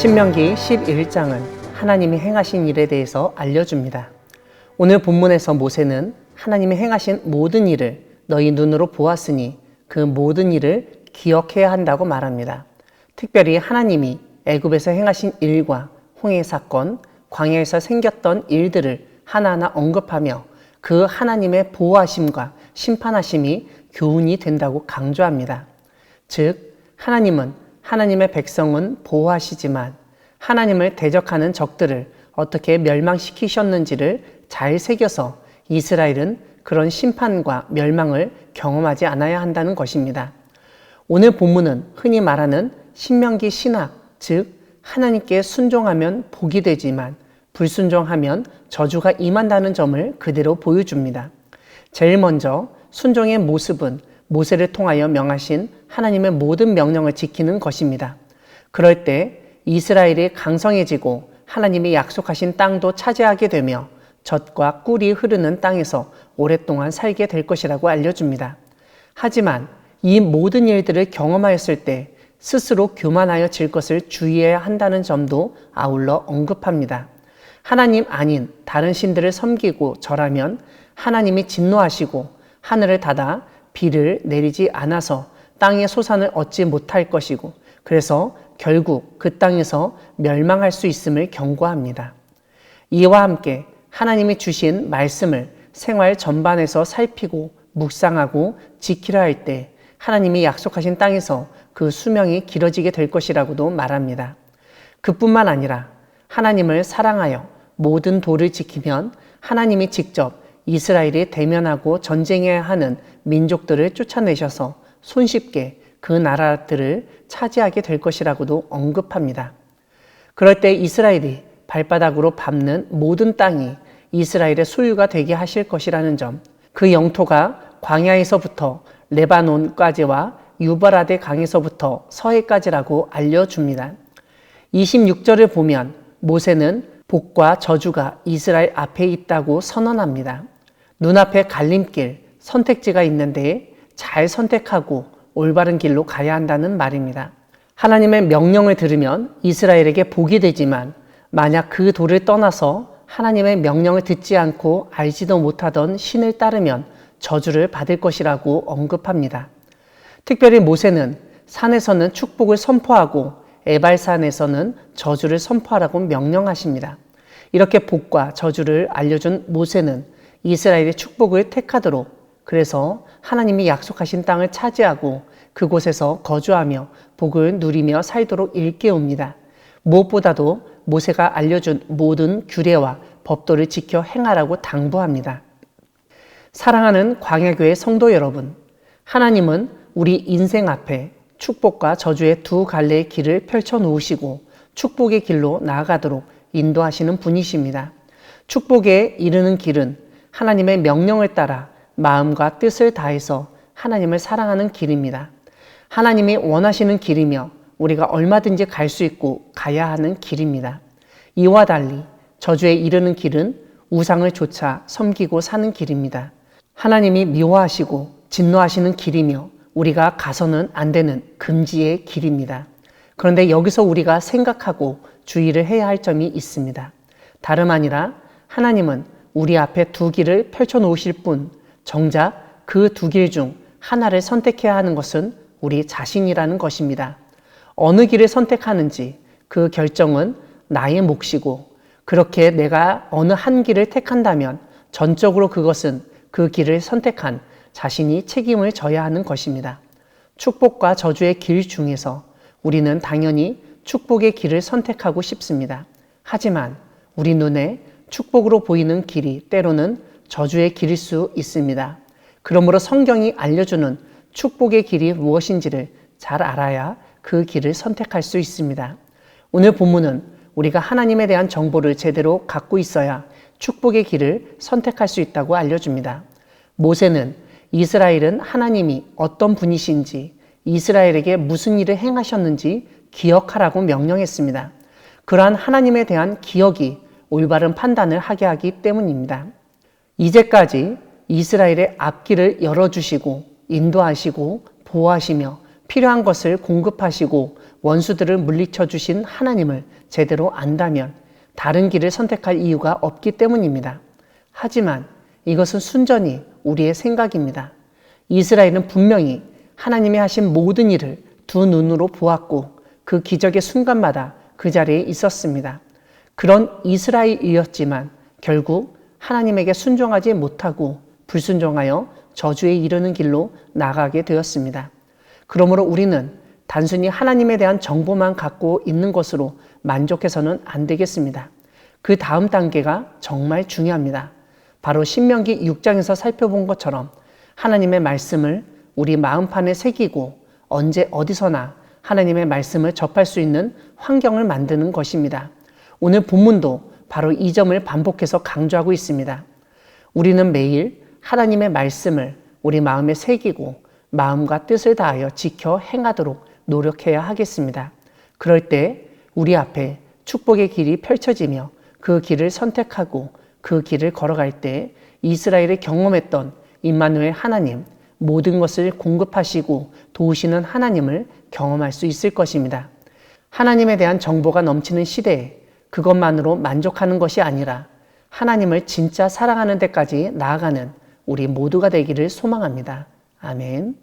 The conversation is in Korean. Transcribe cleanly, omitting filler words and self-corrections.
신명기 11장은 하나님이 행하신 일에 대해서 알려줍니다. 오늘 본문에서 모세는 하나님이 행하신 모든 일을 너희 눈으로 보았으니 그 모든 일을 기억해야 한다고 말합니다. 특별히 하나님이 애굽에서 행하신 일과 홍해 사건, 광야에서 생겼던 일들을 하나하나 언급하며 그 하나님의 보호하심과 심판하심이 교훈이 된다고 강조합니다. 즉, 하나님은 하나님의 백성은 보호하시지만 하나님을 대적하는 적들을 어떻게 멸망시키셨는지를 잘 새겨서 이스라엘은 그런 심판과 멸망을 경험하지 않아야 한다는 것입니다. 오늘 본문은 흔히 말하는 신명기 신학, 즉 하나님께 순종하면 복이 되지만 불순종하면 저주가 임한다는 점을 그대로 보여줍니다. 제일 먼저 순종의 모습은 모세를 통하여 명하신 하나님의 모든 명령을 지키는 것입니다. 그럴 때 이스라엘이 강성해지고 하나님이 약속하신 땅도 차지하게 되며 젖과 꿀이 흐르는 땅에서 오랫동안 살게 될 것이라고 알려줍니다. 하지만 이 모든 일들을 경험하였을 때 스스로 교만하여 질 것을 주의해야 한다는 점도 아울러 언급합니다. 하나님 아닌 다른 신들을 섬기고 절하면 하나님이 진노하시고 하늘을 닫아 비를 내리지 않아서 땅의 소산을 얻지 못할 것이고 그래서 결국 그 땅에서 멸망할 수 있음을 경고합니다. 이와 함께 하나님이 주신 말씀을 생활 전반에서 살피고 묵상하고 지키려 할 때 하나님이 약속하신 땅에서 그 수명이 길어지게 될 것이라고도 말합니다. 그뿐만 아니라 하나님을 사랑하여 모든 도를 지키면 하나님이 직접 이스라엘이 대면하고 전쟁해야 하는 민족들을 쫓아내셔서 손쉽게 그 나라들을 차지하게 될 것이라고도 언급합니다. 그럴 때 이스라엘이 발바닥으로 밟는 모든 땅이 이스라엘의 소유가 되게 하실 것이라는 점, 그 영토가 광야에서부터 레바논까지와 유브라데 강에서부터 서해까지라고 알려줍니다. 26절을 보면 모세는 복과 저주가 이스라엘 앞에 있다고 선언합니다. 눈앞에 갈림길, 선택지가 있는데 잘 선택하고 올바른 길로 가야 한다는 말입니다. 하나님의 명령을 들으면 이스라엘에게 복이 되지만 만약 그 도를 떠나서 하나님의 명령을 듣지 않고 알지도 못하던 신을 따르면 저주를 받을 것이라고 언급합니다. 특별히 모세는 산에서는 축복을 선포하고 에발산에서는 저주를 선포하라고 명령하십니다. 이렇게 복과 저주를 알려준 모세는 이스라엘의 축복을 택하도록, 그래서 하나님이 약속하신 땅을 차지하고 그곳에서 거주하며 복을 누리며 살도록 일깨웁니다. 무엇보다도 모세가 알려준 모든 규례와 법도를 지켜 행하라고 당부합니다. 사랑하는 광야교회 성도 여러분, 하나님은 우리 인생 앞에 축복과 저주의 두 갈래의 길을 펼쳐 놓으시고 축복의 길로 나아가도록 인도하시는 분이십니다. 축복에 이르는 길은 하나님의 명령을 따라 마음과 뜻을 다해서 하나님을 사랑하는 길입니다. 하나님이 원하시는 길이며 우리가 얼마든지 갈 수 있고 가야 하는 길입니다. 이와 달리 저주에 이르는 길은 우상을 좇아 섬기고 사는 길입니다. 하나님이 미워하시고 진노하시는 길이며 우리가 가서는 안 되는 금지의 길입니다. 그런데 여기서 우리가 생각하고 주의를 해야 할 점이 있습니다. 다름 아니라 하나님은 우리 앞에 두 길을 펼쳐 놓으실 뿐 정작 그 두 길 중 하나를 선택해야 하는 것은 우리 자신이라는 것입니다. 어느 길을 선택하는지 그 결정은 나의 몫이고 그렇게 내가 어느 한 길을 택한다면 전적으로 그것은 그 길을 선택한 자신이 책임을 져야 하는 것입니다. 축복과 저주의 길 중에서 우리는 당연히 축복의 길을 선택하고 싶습니다. 하지만 우리 눈에 축복으로 보이는 길이 때로는 저주의 길일 수 있습니다. 그러므로 성경이 알려주는 축복의 길이 무엇인지를 잘 알아야 그 길을 선택할 수 있습니다. 오늘 본문은 우리가 하나님에 대한 정보를 제대로 갖고 있어야 축복의 길을 선택할 수 있다고 알려줍니다. 모세는 이스라엘은 하나님이 어떤 분이신지, 이스라엘에게 무슨 일을 행하셨는지 기억하라고 명령했습니다. 그러한 하나님에 대한 기억이 올바른 판단을 하게 하기 때문입니다. 이제까지 이스라엘의 앞길을 열어주시고 인도하시고 보호하시며 필요한 것을 공급하시고 원수들을 물리쳐 주신 하나님을 제대로 안다면 다른 길을 선택할 이유가 없기 때문입니다. 하지만 이것은 순전히 우리의 생각입니다. 이스라엘은 분명히 하나님이 하신 모든 일을 두 눈으로 보았고 그 기적의 순간마다 그 자리에 있었습니다. 그런 이스라엘이었지만 결국 하나님에게 순종하지 못하고 불순종하여 저주에 이르는 길로 나가게 되었습니다. 그러므로 우리는 단순히 하나님에 대한 정보만 갖고 있는 것으로 만족해서는 안 되겠습니다. 그 다음 단계가 정말 중요합니다. 바로 신명기 6장에서 살펴본 것처럼 하나님의 말씀을 우리 마음판에 새기고 언제 어디서나 하나님의 말씀을 접할 수 있는 환경을 만드는 것입니다. 오늘 본문도 바로 이 점을 반복해서 강조하고 있습니다. 우리는 매일 하나님의 말씀을 우리 마음에 새기고 마음과 뜻을 다하여 지켜 행하도록 노력해야 하겠습니다. 그럴 때 우리 앞에 축복의 길이 펼쳐지며 그 길을 선택하고 그 길을 걸어갈 때 이스라엘이 경험했던 임마누엘 하나님, 모든 것을 공급하시고 도우시는 하나님을 경험할 수 있을 것입니다. 하나님에 대한 정보가 넘치는 시대에 그것만으로 만족하는 것이 아니라 하나님을 진짜 사랑하는 데까지 나아가는 우리 모두가 되기를 소망합니다. 아멘.